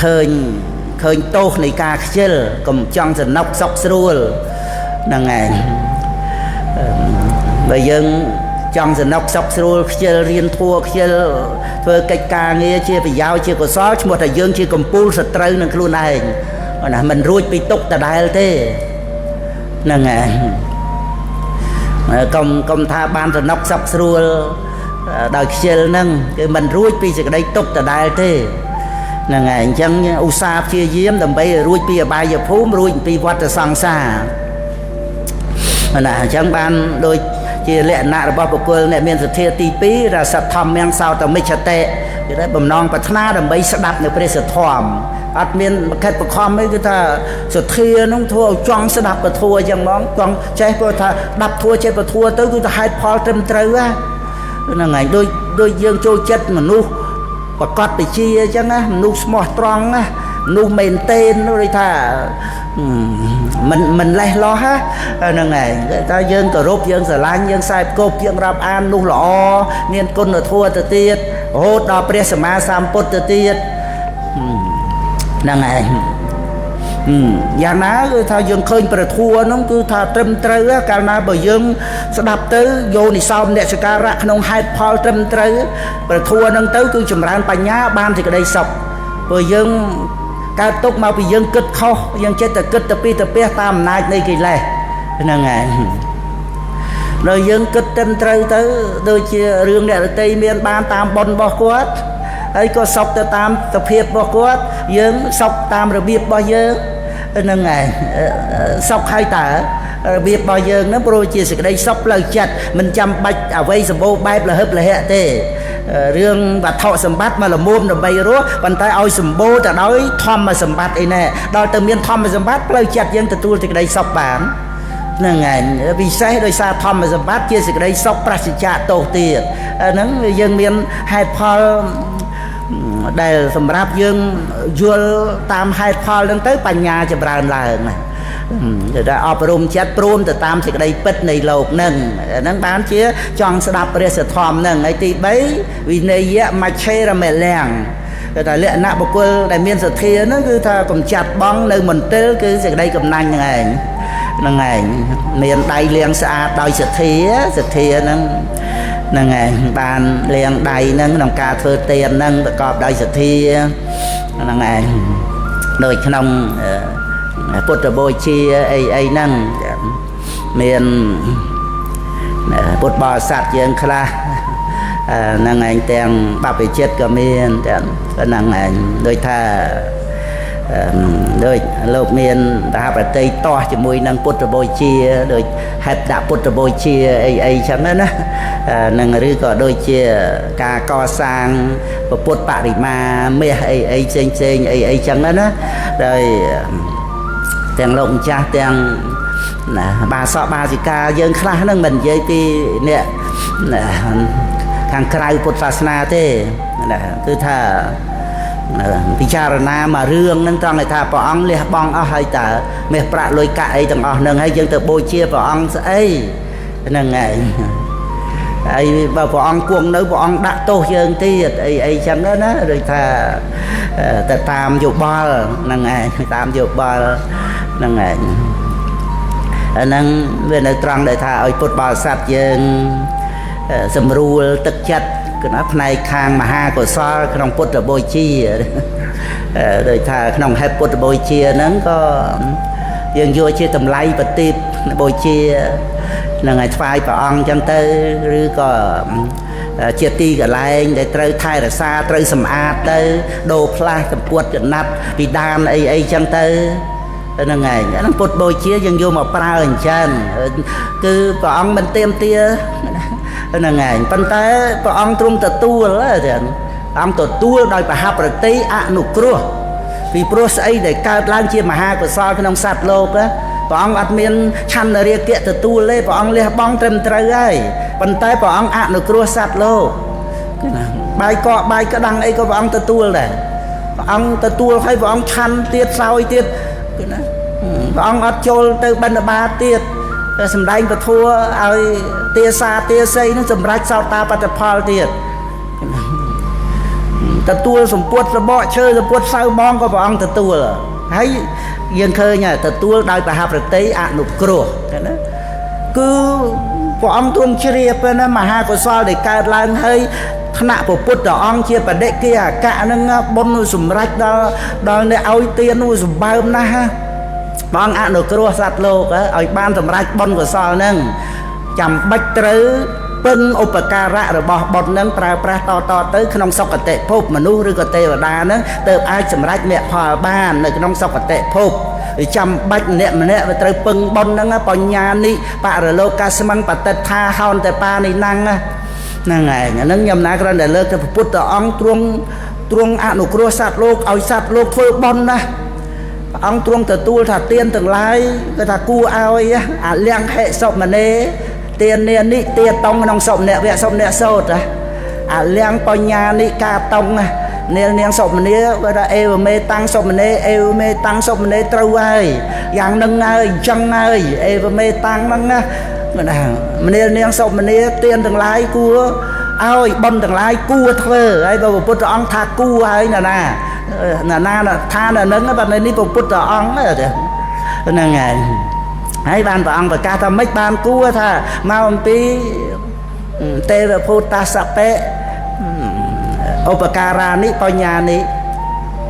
ឃើញទោសនៃការខ្ជិលកុំចង់សំណុកសុខស្រួលហ្នឹងហើយបើយើងចង់សំណុកសុខស្រួលខ្ជិលរៀនធัวខ្ជិលធ្វើកិច្ចការងារជាប្រយោជន៍ជាកុសលឈ្មោះថាយើងជាកំពូលសត្រូវនឹងខ្លួនឯងណាមិនរួចពីទុកដដែលទេហ្នឹងហើយកុំថាបានសំណុកសុខស្រួលដោយខ្ជិលហ្នឹងគឺមិនរួចពីសេចក្តីទុកដដែលទេហ្នឹងហើយអញ្ចឹងឧស្សាហ៍ព្យាយាមដើម្បីឲ្យរួចពីអបាយភូមិរួចពីវដ្តសង្សារណាអញ្ចឹងបានដូចជាលក្ខណៈរបស់បុគ្គលអ្នកមានសទ្ធាទី2រសធម្មំសោតមិច្ឆតិគឺថាបំណងប្រាថ្នាដើម្បីស្ដាប់នៅព្រះសទ្ធធម្មអត់មានបខិតបខំអីគឺថាសទ្ធានឹងធ្វើឲ្យចង់ស្ដាប់ពធអញ្ចឹងហ្មងចង់ចេះព្រោះថាដាប់ធัวចេះពធទៅគឺថាហេតុផលត្រឹមត្រូវហ្នឹងហើយដូចយើងចូលចិត្តមនុស្សប្រកបវិជ្ជាអញ្ចឹងណាមនុស្សស្មោះត្រង់ណាមនុស្សមែនទែនដូចថាមិនលេះលោះហ្នឹងហើយតែយើងគោរពយើងស្រឡាញ់យើងខ្សែគប់យើងរាប់អាននោះល្អមានគុណធម៌ទៅទៀតរហូតដល់ព្រះសម្មាសម្ពុទ្ធទៅទៀតហ្នឹងហើយយ៉ាងណាគឺថាយើងឃើញព្រះធម៌ហ្នឹងគឺថាត្រឹមត្រូវកាលណាបើយើងស្ដាប់ទៅយោនិសោមនសិការៈក្នុងហេតុផលត្រឹមត្រូវព្រះធម៌ហ្នឹងទៅគឺចម្រើនបញ្ញាបានសេចក្តីសុខព្រោះយើងកើតទុកមកពីយើងគិតខុសយើងចិត្តតែគិតទៅពីទៅផ្ទះតាមអំណាចនៃកិលេសហ្នឹងហើយដល់យើងគិតត្រឹមត្រូវទៅដូចជារឿងអ្នករតីមានបានតាមបុណ្យរបស់គាត់ហើយក៏សុខទៅតាមសភាពរបស់គាត់យើងសុខតាមរបៀបរបស់យើងហ្នឹងហើយសុខហើយតើរបៀបរបស់យើងហ្នឹងព្រោះជាសេចក្តីសុខផ្លូវចិត្តមិនចាំបាច់អ្វីសម្បូរបែបលហឹបលហៈទេរឿងវត្ថុសម្បត្តិមកលមុំដើម្បីរស់ប៉ុន្តែឲ្យសម្បូរទៅដោយធម្មសម្បត្តិអីណែដល់ទៅមានធម្មសម្បត្តិផ្លូវចិត្តយើងទទួលសេចក្តីសុខបានហ្នឹងហើយពិសេសដោយសារធម្មសម្បត្តិជាសេចក្តីសុខប្រសិជ្ជៈទោសទៀតហ្នឹងយើងមានហេតុផលដែលសម្រាប់យើងយល់តាមហេតុផលហ្នឹងទៅបញ្ញាចម្រើនឡើងណាគឺថាអប់រំចិត្តព្រមទៅតាមសេចក្តីពិតនៃលោកហ្នឹងបានជាចង់ស្ដាប់ព្រះសទ្ធម្មហ្នឹងហើយទី3វិនយៈមច្ឆេរមេលាំងគឺថាលក្ខណៈបុគ្គលដែលមានសទ្ធាហ្នឹងគឺថាកំចាត់បងនៅមន្ទិលគឺសេចក្តីកំណាញ់ហ្នឹងឯងមានដៃលាងស្អាតដោយសទ្ធាហ្នឹងហើយបានលាងដៃហ្នឹងក្នុងការធ្វើទានហ្នឹងប្រកបដោយសទ្ធាហ្នឹងឯងដូចក្នុងពុទ្ធបូជាអីហ្នឹងមានពុទ្ធបរិស័ទយើងខ្លះហ្នឹងឯងទាំងបព្វជិតក៏មានទាំងហ្នឹងឯងដូចថាដូចលោកមានតាប្រតិតោះជាមួយនឹងពុទ្ធបូជាដូចហេតុដាក់ពុទ្ធបូជាអីចឹងណានឹងឬក៏ដូចជាការកសាងពុទ្ធបរិមាមាសអីផ្សេងអីចឹងណាដោយទាំងលោកម្ចាស់ទាំងបាសកបាសិកាយើងខ្លះហ្នឹងមិននិយាយពីអ្នកខាងក្រៅពុទ្ធសាសនាទេគឺថាពិចារណាមករឿងហ្នឹងត្រង់ថាព្រះអង្គលះបង់អស់ហើយតើមាសប្រាក់លុយកាក់អីទាំងអស់ហ្នឹងហើយយើងទៅបូជាព្រះអង្គស្អីហ្នឹងហើយហើយបើព្រះអង្គគង់នៅព្រះអង្គដាក់ទោសយើងទៀតអីចឹងណាដូចថាទៅតាមយោបល់ហ្នឹងឯងតាមយោបល់ហ្នឹងឯងអាហ្នឹងវានៅត្រង់ដែលថាឲ្យពុទ្ធបរិស័ទយើងសម្រួលទឹកចិត្តគឺណាផ្នែកខាងមហាកុសលក្នុងពុទ្ធបូជាដោយថាក្នុងហេតុពុទ្ធបូជាហ្នឹងក៏យើងយកជាតម្លៃប្រទីបបូជានឹងឲ្យថ្វាយព្រះអង្គអញ្ចឹងទៅឬក៏ជាទីកន្លែងដែលត្រូវថែរក្សាត្រូវសម្អាតទៅដូរផ្លាស់កម្ពត់ចំណាត់ពីដានអីអញ្ចឹងទៅហ្នឹងឯងហ្នឹងពុទ្ធបូជាយើងយកមកប្រើអញ្ចឹងគឺព្រះអង្គមិនទាមទារហ្នឹងឯងប៉ុន្តែព្រះអង្គទ្រង់ទទួលព្រះអង្គទទួលដោយបហប្រតិអនុគ្រោះពីព្រោះស្អីដែលកើតឡើងជាមហាកុសលក្នុងសត្វលោកព្រះអង្គអត់មានឆន្ទរាគៈទទួលទេព្រះអង្គលះបង់ត្រឹមត្រូវហើយប៉ុន្តែព្រះអង្គអនុគ្រោះសត្វលោកគឺណាបាយកកបាយក្តាំងអីក៏ព្រះអង្គទទួលដែរព្រះអង្គទទួលហើយព្រះអង្គឆាន់ទៀតសោយទៀតគឺណាព្រះអង្គអត់ចូលទៅបិណ្ឌបាតទៀតសម្ដែងពធัวឲ្យទាសាទាសីនឹងសម្រាប់សោតាបត្តផលទៀត ទទួលសម្ពុតរបកឈើសម្ពុតសៅមងក៏ព្រះអង្គទទួលហើយយើងឃើញទទួលដោយប្រហាប្រតិអនុគ្រោះណាគឺព្រះអង្គទ្រង់ជ្រាបណាមហាកុសលដែលកើតឡើងហើយថ្នាក់ព្រះពុទ្ធអង្គជាបដិគិអកៈនឹងបុណ្យសម្រេចដល់អ្នកឲ្យទាននោះសម្បើមណាស់ព្រះអង្គអនុគ្រោះសត្វលោកឲ្យបានសម្រេចបុណ្យកុសលនឹងចាំបាច់ត្រូវពឹងឧបការៈរបស់បុណ្យនឹងប្រើប្រាស់តទៅក្នុងសុគតិភពមនុស្សឬក៏ទេវតានឹងទៅអាចសម្រេចមគ្គផលបាននៅក្នុងសុគតិភពចាំបាច់ម្នាក់ត្រូវពឹងបុណ្យហ្នឹងបញ្ញានិបរលោកាស្មੰបតិដ្ឋាហោនតែបានិណាំងហ្នឹងហើយហ្នឹងខ្ញុំណាគ្រាន់តែលើកទៅព្រះពុទ្ធអង្គទ្រង់អនុគ្រោះសត្វលោកឲ្យសត្វលោកធ្វើបុណ្យណាព្រះអង្គទ្រង់ទទួលថាទានទាំងឡាយគឺថាគួរឲ្យអាលៀងហេសុមនេទាននានិទាតងក្នុងសុមនៈវៈសុមនៈសោតអាលៀងបញ្ញានិកាតងនាងសុមនីគាត់ថាអេវមេតាំងសុមនីអេវមេតាំងសុមនីត្រូវហើយយ៉ាងនឹងហើយអញ្ចឹងហើយអេវមេតាំងហ្នឹងណាម្នាងសុមនីទានទាំងឡាយគួរឲ្យបុណ្យទាំងឡាយគួរធ្វើហើយបើព្រះពុទ្ធអង្គថាគួរហើយណាថានៅនឹងបើនេះព្រះពុទ្ធអង្គហ្នឹងហើយបានព្រះអង្គប្រកាសថាម៉េចបានគួរថាមកអំពីទេវភូតសពៈឧបការានិបញ្ញានិ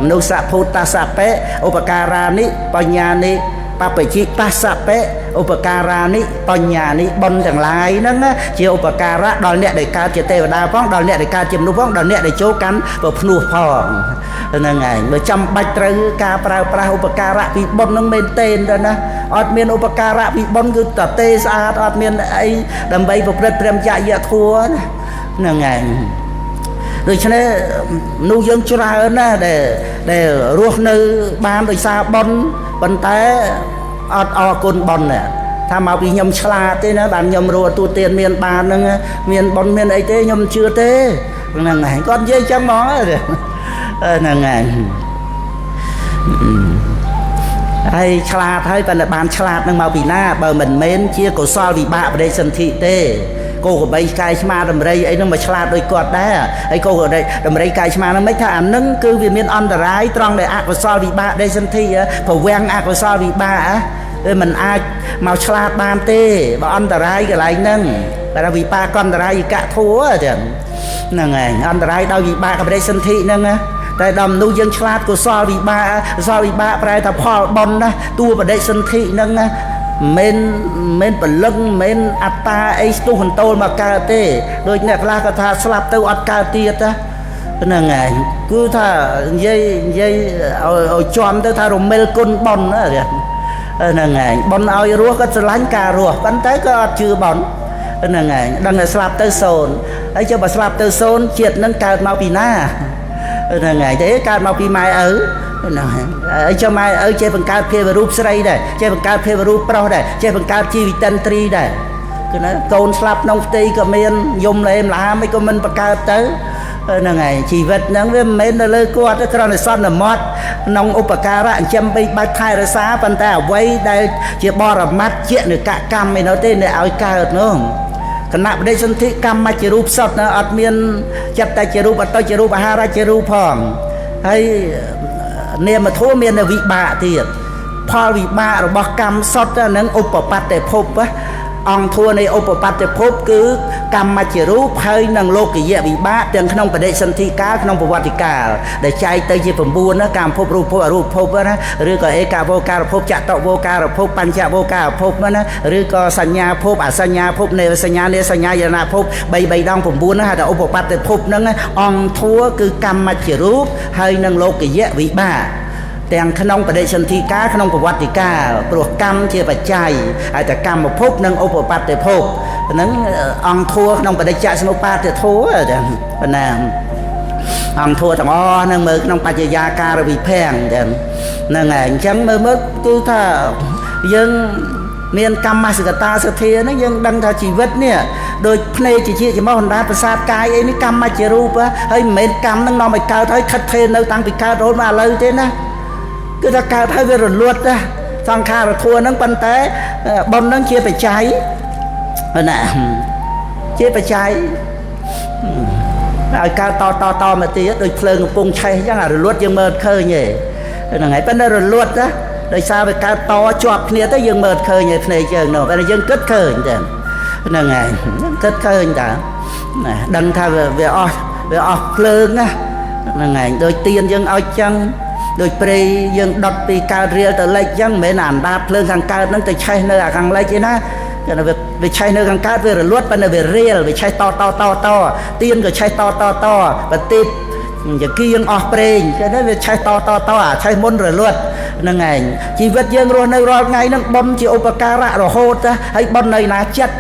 មនុស្សភូតសពៈឧបការានិបញ្ញានិបព្វជិតសពៈឧបការានិបញ្ញានិបុណ្យទាំងឡាយហ្នឹងជាឧបការៈដល់អ្នកដែលកើតជាទេវតាផងដល់អ្នកដែលកើតជាមនុស្សផងដល់អ្នកដែលចូលកាន់ប្រភ្នោះផងហ្នឹងហើយបើចាំបាច់ត្រូវការប្រើប្រាស់ឧបការៈពីបុណ្យហ្នឹងមែនទេទៅណាអត់មានឧបការៈពីបុណ្យគឺតទេស្អាតអត់មានអីដើម្បីប្រព្រឹត្តព្រមចរិយធម៌ហ្នឹងហើយដូច្នេះមនុស្សយើងច្រើនណាស់ដែលរស់នៅបានដោយសារបុណ្យប៉ុន្តែអត់អរគុណបុណ្យថាមកពីខ្ញុំឆ្លាតទេណាបានខ្ញុំរស់ទូទានមានបានហ្នឹងមានបុណ្យមានអីទេខ្ញុំជឿទេហ្នឹងហើយគាត់និយាយចឹងហ្មងហ្នឹងហើយឆ្លាតហើយប៉ុន្តែបានឆ្លាតនឹងមកពីណាបើមិនមែនជាកុសលវិបាកបដិសន្ធិទេគោក្របីកាយឆ្មាដំរីអីហ្នឹងមកឆ្លាតដូចគាត់ដែរហើយគោក្របីដំរីកាយឆ្មាហ្នឹងមិនថាអាហ្នឹងគឺវាមានអន្តរាយត្រង់ដែលអកុសលវិបាកបដិសន្ធិប្រវាំងអកុសលវិបាកវាមិនអាចមកឆ្លាតបានទេបើអន្តរាយកន្លែងហ្នឹងតែវិបាកអន្តរាយកៈធัวចឹងហ្នឹងហើយអន្តរាយដោយវិបាកបដិសន្ធិហ្នឹងតែដល់មនុស្សយើងឆ្លាតកុសលវិបាកប្រែថាផលបុណ្យណាតួបដិសន្ធិហ្នឹងណាមិនពលឹងមិនអត្តាអីស្ទុះហន្តោលមកកើតទេដូចអ្នកខ្លះក៏ថាស្លាប់ទៅអត់កើតទៀតហ្នឹងហើយគឺថានិយាយឲ្យជាប់ទៅថារមិលគុណបុណ្យហ្នឹងហើយបុណ្យឲ្យរស់ក៏ស្រឡាញ់ការរស់ប៉ុន្តែក៏អត់ជឿបុណ្យហ្នឹងហើយដឹងតែស្លាប់ទៅសូន្យហើយចុះបើស្លាប់ទៅសូន្យជាតិនឹងកើតមកពីណាហ្នឹងហើយទេកើតមកពីម៉ែឪហ្នឹងហើយចុះម៉ែឪចេះបង្កើតភាវរូបស្រីដែរចេះបង្កើតភាវរូបប្រុសដែរចេះបង្កើតជីវិតិន្ទ្រីដែរគឺណាកូនស្លាប់ក្នុងផ្ទៃក៏មានយំលែមឡាមិនក៏មិនបង្កើតទៅហ្នឹងហើយជីវិតហ្នឹងវាមិនមែននៅលើគាត់ទេគ្រាន់តែសន្មត់ក្នុងឧបការៈអញ្ចឹមបីបាច់ថែរក្សាប៉ុន្តែអ្វីដែលជាបរមត្ថជានិកកម្មឯនោះទេអ្នកឲ្យកើតនោះគណៈបដិសន្ធិកម្មជារូបសត្វអត់មានចិត្តតែជារូបអត្តជារូបអាហារជារូបផងហើយនាមធម៌មានវិបាកទៀតផលវិបាករបស់កម្មសត្វហ្នឹងឧបបត្តិភពអង្គធัวនៃឧបបត្តិភពគឺកម្មជារូបហើយនឹងលោកយៈវិបាកទាំងក្នុងបដិសន្ធិកាលក្នុងប្រវត្តិកាលដែលចែកទៅជា9ណាកម្មភពរូបភពអរូបភពណាឬក៏ឯកវោការភពចតុវោការភពបញ្ចវោការភពណាឬក៏សញ្ញាភពអសញ្ញាភពនេវសញ្ញានេសញ្ញាយនភព3ដង9ណាហៅថាឧបបត្តិភពហ្នឹងអង្គធัวគឺកម្មជារូបហើយនឹងលោកយៈវិបាកទាំងក្នុងបដិសន្ធិកាលក្នុងប្រវត្តិកាលព្រោះកម្មជាបច្ច័យហើយតែកម្មភពនិងឧបបត្តិភពហ្នឹងអង្គធัวក្នុងបដិច្ចសមុបាទធัวទាំងបណ្ណាអង្គធัวទាំងអស់ហ្នឹងមើលក្នុងបច្ចយាការវិភាំងទាំងហ្នឹងហើយអញ្ចឹងមើលគឺថាយើងមានកម្មសកតាសទ្ធាហ្នឹងយើងដឹងថាជីវិតនេះដោយភ្នែកជាចំហអណ្ដាតប្រសាទកាយអីនេះកម្មជារូបហើយមិនមែនកម្មហ្នឹងនាំឲ្យកើតហើយខិតខេនៅតាំងពីកើតរហូតមកឥឡូវទេណាគឺថាកើតហើយវារលត់ណាសង្ខារធัวហ្នឹងប៉ុន្តែបុណ្យហ្នឹងជាបច្ច័យណាជាបច្ច័យ ឲ្យកើតតមកទៀតដូចភ្លើងកំពុងឆេះអញ្ចឹងអារលត់យើងមើលឃើញទេហ្នឹងហើយប៉ុន្តែរលត់ណាដោយសារវាកើតតជាប់គ្នាទៅយើងមើលឃើញឯភ្នែកយើងនោះតែយើងគិតឃើញតែហ្នឹងហើយគិតឃើញតើណាដឹងថាវាអស់ភ្លើងណាហ្នឹងហើយដូចទៀនយើងឲ្យចឹងដូចព្រៃយើងដុតពីកើតរៀលទៅលិចចឹងមិនមែនអាអណ្ដាតភ្លើងខាងកើតហ្នឹងទៅឆេះនៅអាខាងលិចទេណាគេថាវាឆេះនៅខាងកើតវារលត់ប៉ុន្តែវារៀលវាឆេះតទៀនក៏ឆេះតបន្តិចចង្គៀងអស់ប្រេងគេថាវាឆេះតអាឆេះមុនរលត់ហ្នឹងឯងជីវិតយើងរស់នៅរាល់ថ្ងៃហ្នឹងបុណ្យជាឧបការៈរហូតហើយបុណ្យនៅណាចិត្ត